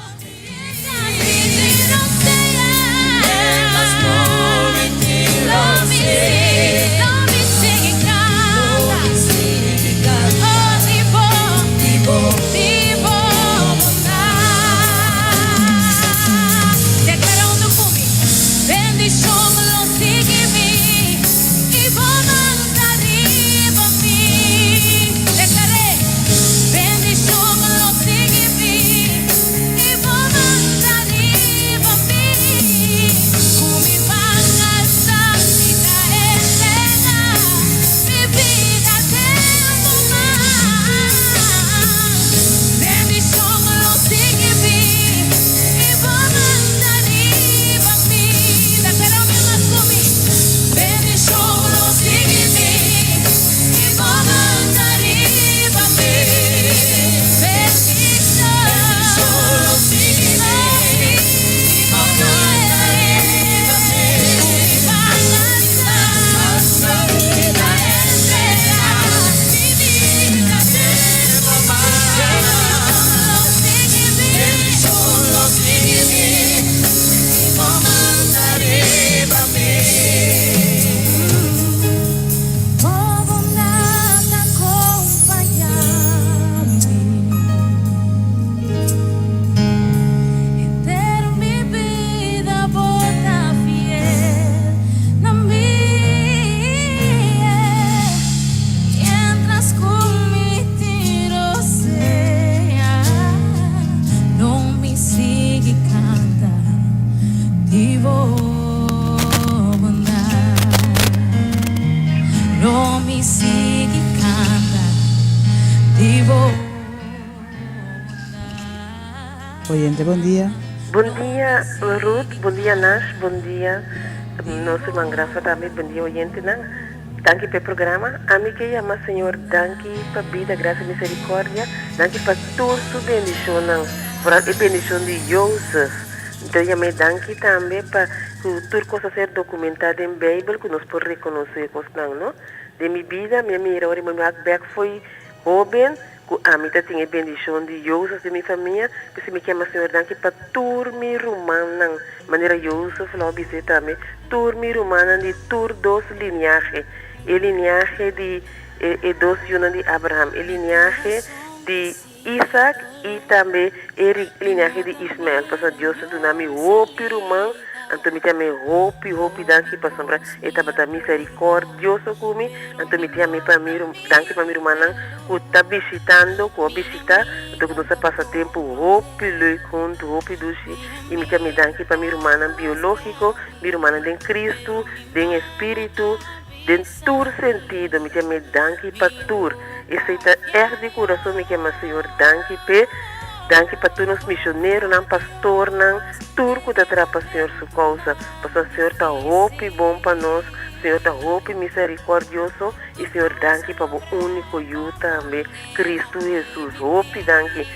Oyente, bom dia. Bom dia, Ruth. Bom dia, Nash. Bom dia, nosso irmão Graça também. Bom dia, oyente. Danke pelo programa. A mim que chama Senhor, danke para vida, graça e misericórdia. Danke para toda sua bendição, por a bendição de Joseph. Então, eu me danke também para que tudo possa ser documentado em Bíblia, que nós podemos reconhecer, não? De minha vida, minha melhor irmã foi jovem. A mim tem a bendição de Joseph de minha família, porque me chama Senhor, danke para turmi romana, maneira Joseph falou dizer também, turmi romana de dos linhagem, a linhagem de dos filhos de Abraham, a linhagem de Isaac e também a linhagem de Ismael, porque Joseph do nome Hopi romano. Então me chama hope danke para sombra etapa da misericórdia comigo. Então me chama para mim danke para minha irmã que está visitando, que visita, então que nós passa tempo hope le junto hope doce e me chama danke para minha irmã biológico, minha irmã de Cristo, de espírito, de todo sentido me chama danke para tudo. Esse é de coração me chama Senhor danke danke para todos os missionários, pastor, tudo que está para o Senhor sua causa. Porque o Senhor está hope bom para nós, o Senhor está hope misericordioso e o Senhor danke para o único eu também, Cristo Jesus. Hope danke,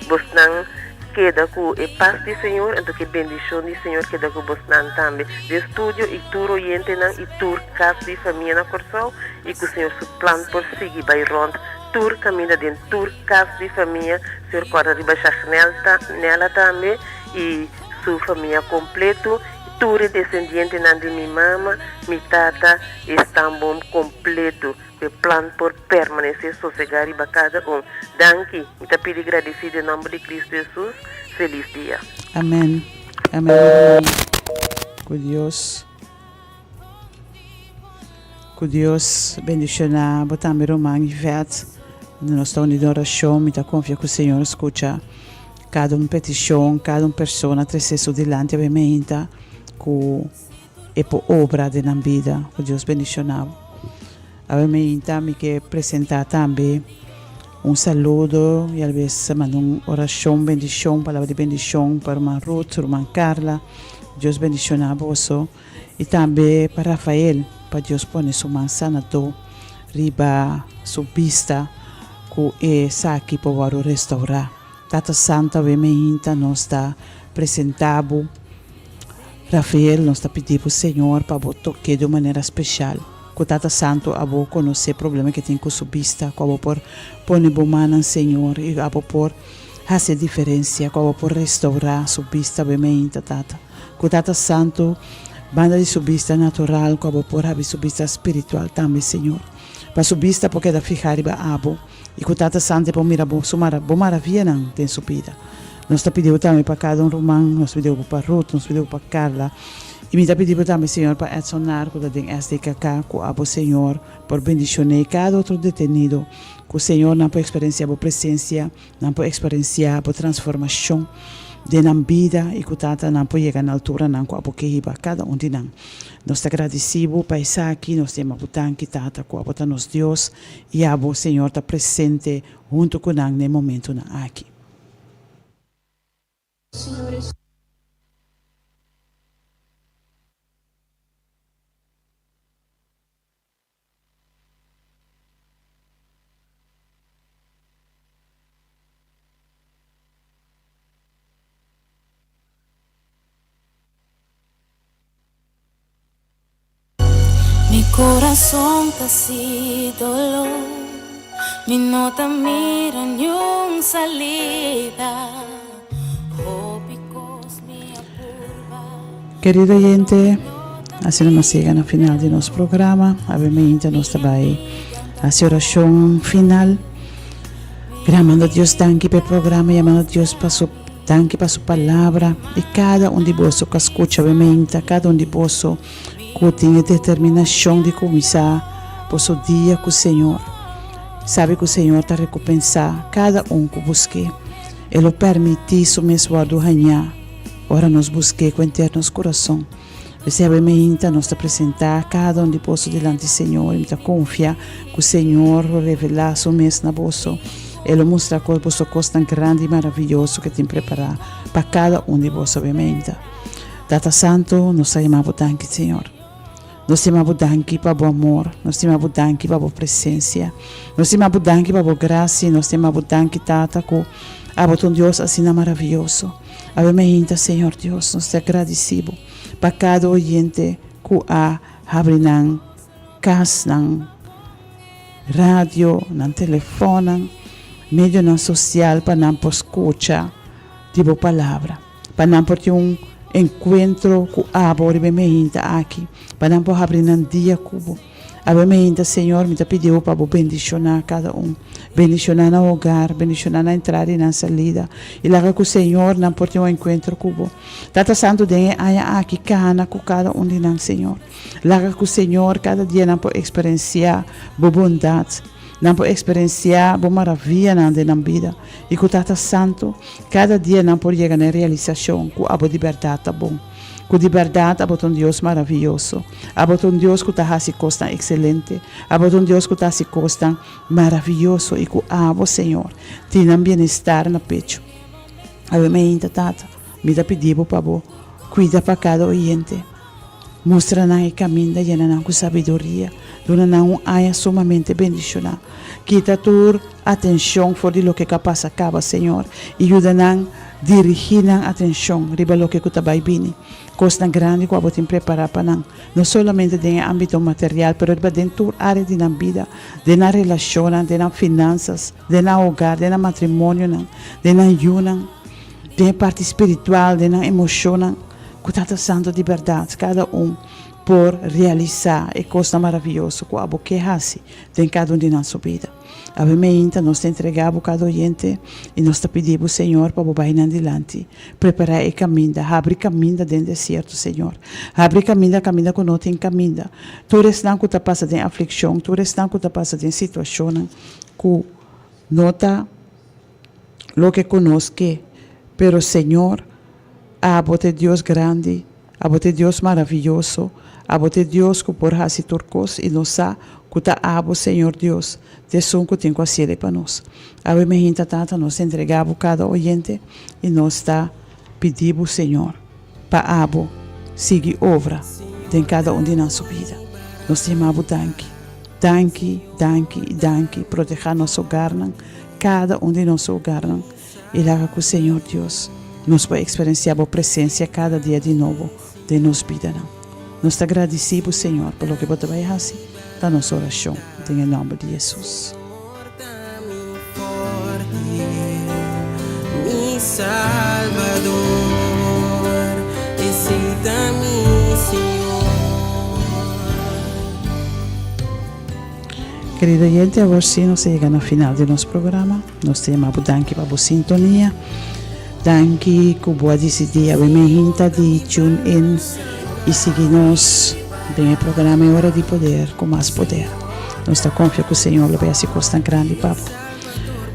você não queda com a paz do Senhor, então que bendição do Senhor queda com você também. De estúdio e tudo oriente e tudo casa de família na coração e que o Senhor se plano por seguir vai rond. Tur caminha dentro tur casa de família, o Senhor corre de baixar nela também e sua família completo, futuro descendiente de mi mamá, mi tata, están bom completo. Que plan por permanecer sossegar e cada Danke, me te pido agradecido em nome de Cristo Jesus. Feliz dia. Amém. Amém. Que Deus bendicionar, botar meu irmão e vet. Nós estamos em oração, me confia que o Senhor escuta cada petição, cada pessoa trezesso delante, obviamente, que é por obra de na vida. Que Deus bendicionar. Obviamente, me quer apresentar também saludo e às vezes mando uma oração, bendição, palavra de bendição para a Ruth, irmã Carla. Deus bendicionar você. E também para Rafael, para Deus pôr sua mão sanador, riba sua vista, que é aqui para restaurar. Tata Santa, obviamente, nós está apresentado. Rafael, nós está pedindo ao Senhor para tocar de maneira especial. Que o Tata Santo a vou conhecer o problema que tem com sua vista, que a vou pôr boa mão, Senhor, e a vou pôr fazer diferença, que a vou pôr restaurar sua vista, obviamente, Tata. Que o Tata Santo banda de sua vista natural, que a vou pôr a sua vista espiritual também, Senhor. Para sua vista, porque da ficar riba abo, e que o Tata Santo pode mirar boa maravilha não tem sua vida. Nós está pedindo também para cada romano, nós pedimos para Ruth, nós pedimos para Carla. E me está pedindo também, Senhor, para adicionar que tem SDKK, que a Senhor, por bendicionar cada outro detenido, que o Senhor não pode experienciar a presença, não pode experienciar a transformação de na vida e que o Tata não pode chegar na altura, não com a boqueiba, cada de nós. Nós estamos agradecidos por estar aqui, nós temos a tanque, Tata, com a nos Deus, e a Senhor está presente junto com nós no momento aqui. Mi corazón está así dolor, mi nota mira ni un salida. Querido oyente, assim nós chegamos no final do nosso programa. Obviamente, nós também a oração final. Gramando a Deus, danke pelo programa, chamando a Deus para sua danke para sua palavra. E cada de vós que escuta, obviamente, cada de vós que tem determinação de começar por seu dia com o Senhor. Sabe que o Senhor está recompensar cada que busque. Ele permite isso mesmo do ganhar. Ora nos busque com internos coração. Obviamente, nós apresentar cada de vós diante do Senhor. E confia que o Senhor revelar o mesmo na bolsa. Ele mostra que você coisa tão grande e maravilhoso que tem preparado para cada de vós, obviamente. Tata Santo, nós chamamos danke, Senhor. Nós chamamos danke para o amor, nós chamamos danke para a presença, nós chamamos danke para a graça, nós chamamos danke, Tata, que a Deus assim maravilhoso. Obviamente, Senhor Deus, nós te agradecemos para cada oyente que abre na casa, na rádio, no telefone, meio na social, para não escutar a palavra, para não ter encontro com a obviamente aqui, para não abrir um dia cubo. Obviamente, Senhor, me pediu para bendicionar cada bendicionar no hogar, bendicionar na entrada e na saída. E lá que o Senhor não pode encontro cubo. Tata Santo, tem aqui com cada de nós, Senhor. Lá que o Senhor, cada dia, não pode experienciar a bondade. Não pode experienciar a maravilha na vida. E que o Tata Santo, cada dia não pode chegar na realização com a liberdade tá bom. Com liberdade, a Deus maravilhoso. A Deus que está se costa excelente. A Deus que está se costa maravilhoso. E que a Senhor tem um bem-estar no peito. Obviamente, Tata, me dá pedido para você. Cuida para cada oyente. Mostra-nos o caminho da llena com sabedoria. Dona-nos área sumamente bendicionada. Quita tua atenção fora do que capaz acaba, Senhor. E ajuda-nos a dirigir a atenção riba do que está bem. Coisa grande que a gente prepara para nós. Não somente no âmbito material, mas dentro da área da vida, na relação, nas finanças, no hogar, no matrimônio, na ajuda, na parte espiritual, na emoção. Tata Santo de verdade, cada por realizar a coisa maravilhosa que a boca hace em cada de nossa vida. Obviamente, nós te entregamos cada oyente e nós te pedimos, Senhor, para bobar em adiante, preparar o caminho, abrir caminho dentro do deserto, Senhor. Abrir caminho que não tem caminho. Tu restan que te passa em aflição, tu restan que te passa em situação que não está lo que conosque, pero Senhor, a bote Deus grande, a bote Deus maravilhoso, a bote Deus que por hacer turcos e nos sa que ta abo Senhor Deus, de som que tem que fazer para nós. Ave me hinta tata, nós entregamos cada oyente e nós está pedindo Senhor, para abo, siga obra em cada de nossa vida. Nós te amamos danke, proteger nosso hogar, cada de nosso hogar, e lá que o Senhor Deus nos vai experienciar a presença cada dia de novo de nossa vida. Nós te agradecemos, Senhor, pelo que você vai fazer da nossa oração, em nome de Jesus. Mi Salvador, visita-me, Senhor. Querido gente, agora sim nós chegamos ao final do nosso programa. Nós te amamos danke para a sintonia. Danke que boa decidir a minha de tune in e seguir-nos bem o programa É Hora de Poder, com mais poder. Nós confiamos que o Senhor vai se costar grande, papo.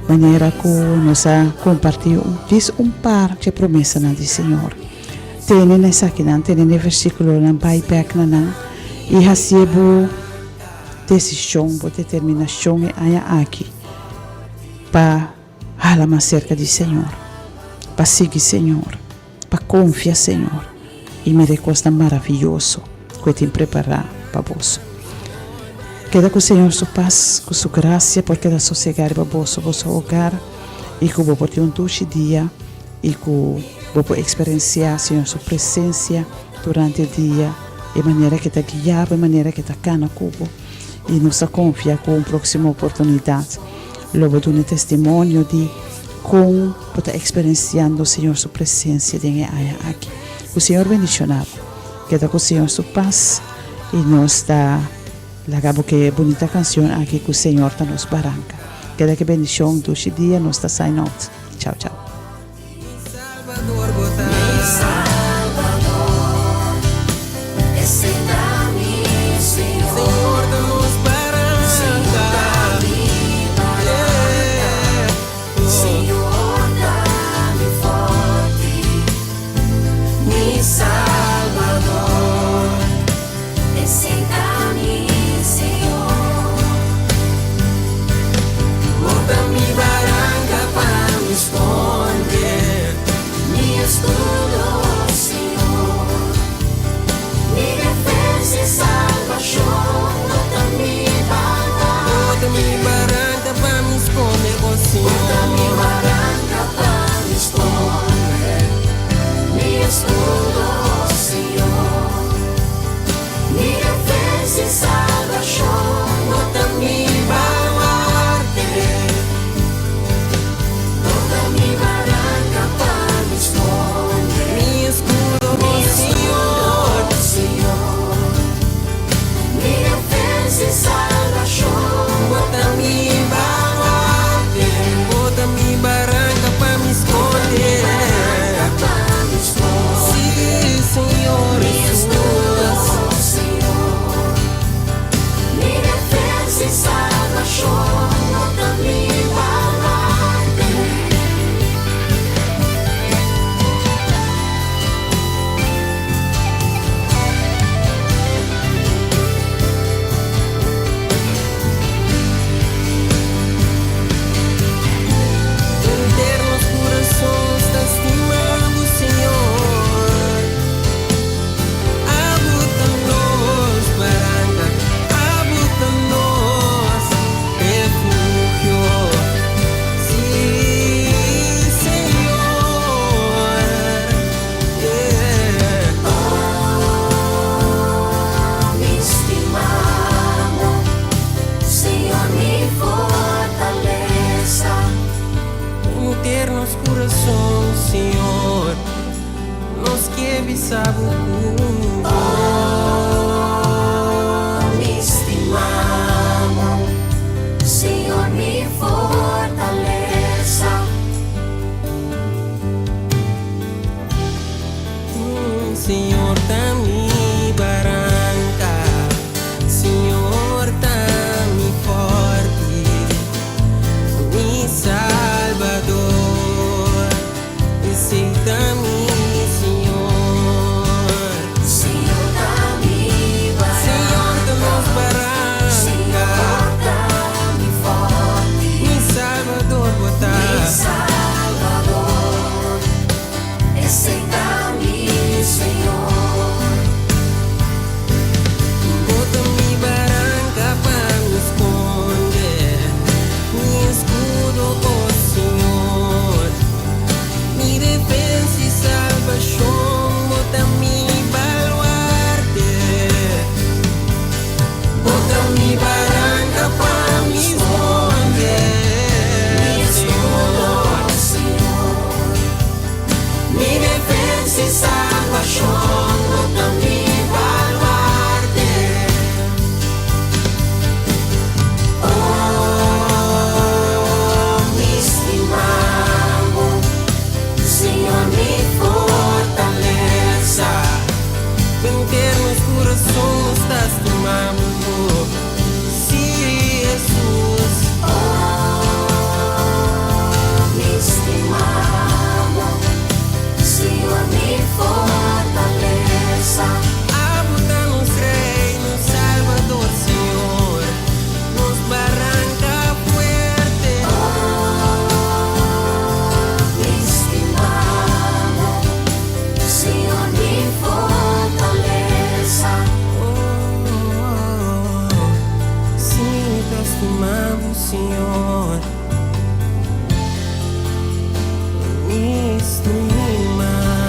Maneira que nós compartilhamos par de promessas do Senhor. Tem nessa aqui, tem no versículo, não vai pecar, e recebo decisão, determinação aqui para falar mais cerca do Senhor, para seguir Senhor, para confiar Senhor. E me recosta maravilhoso que tem preparado para vós. Queda com o Senhor sua paz, com sua graça, porque da sossegar para vosso hogar, e que vou ter doce dia, e que vou experienciar, Senhor, sua presença durante o dia, de maneira que te guiar, de maneira que te cana cubo, e nos confia com a próxima oportunidade. Logo do um testemunho de como poder experienciando, Senhor, sua presença de aqui. O Senhor bendicionado, queda com o Senhor sua paz, e nós está lagabo que bonita canção aqui que o Senhor está nos barranca. Queda que bendição do dia nós está sign out. Tchau, tchau. Escudo, Senhor, mi defensa. Mi estimamos, Señor, mi fortaleza. Senhor tá me barranca, Senhor tá me forte, mi Salvador, aceita-me, Senhor. Senhor, dá-me Senhor tá nos barranca, Senhor, dá-me forte, mi Salvador botar. mi Salvador, aceita-me, Senhor. Bota mi barranca para me esconder, mi escudo, oh Senhor, mi defensa y salvación, bota mi baluarte. Bota mi barranca para me esconder, Mi escudo, Senhor, mi defensa y salvación, bota mi baluarte. mi estimado, Senhor, mi fortaleza. Vencer nos corações estás tomando. Sim, Jesus. Mi estimado, Senhor, mi fortaleza. Abuta-nos, Rei, nos Salvador, Senhor. Nos barranca fuerte. Mi estimado, Senhor, mi fortaleza. Sim, te estimamos, Senhor. Me estimamos,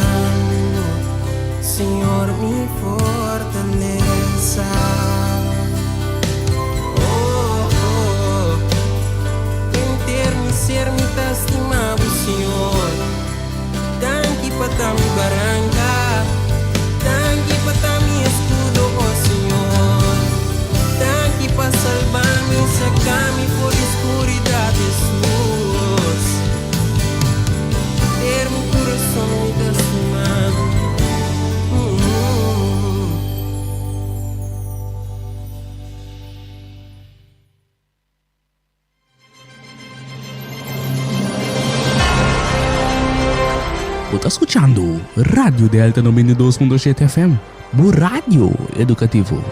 Senhor, mi fortaleza. Enter mi ser mi te estimamos, Senhor. Tanque para mi barranca, tanque para mi escudo, oh Senhor. Tanque para salvar-me, sacar-me por escuridade, Jesus. Ter meu coração me te estimado. Está escuchando Radio Delta 92.7 FM, bu Radio Educativo.